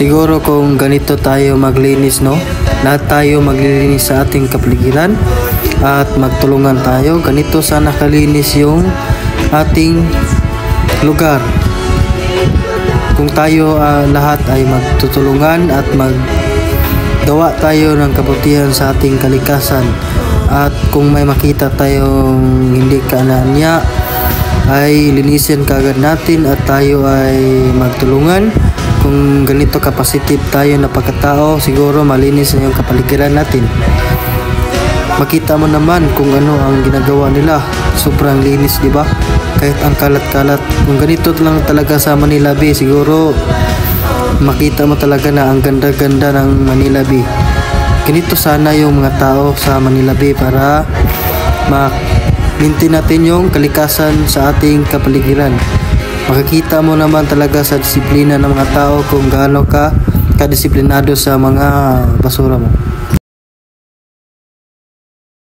Siguro kung ganito tayo maglinis, no? Lahat tayo maglilinis sa ating kapaligiran at magtulungan tayo. Ganito sana kalinis yung ating lugar. Kung tayo lahat ay magtutulungan at maggawa tayo ng kabutihan sa ating kalikasan. At kung may makita tayong hindi kaanya, ay linisin kagad natin at tayo ay magtulungan. Kung ganito ka-positive tayo na pagkatao, siguro malinis na yung kapaligiran natin. Makita mo naman kung ano ang ginagawa nila. Sobrang linis, di ba? Kahit ang kalat-kalat. Kung ganito lang talaga sa Manila Bay, siguro makita mo talaga na ang ganda-ganda ng Manila Bay. Ganito sana yung mga tao sa Manila Bay para maintain natin yung kalikasan sa ating kapaligiran. Makikita mo naman talaga sa disiplina ng mga tao kung gaano ka kadisiplinado sa mga basura mo.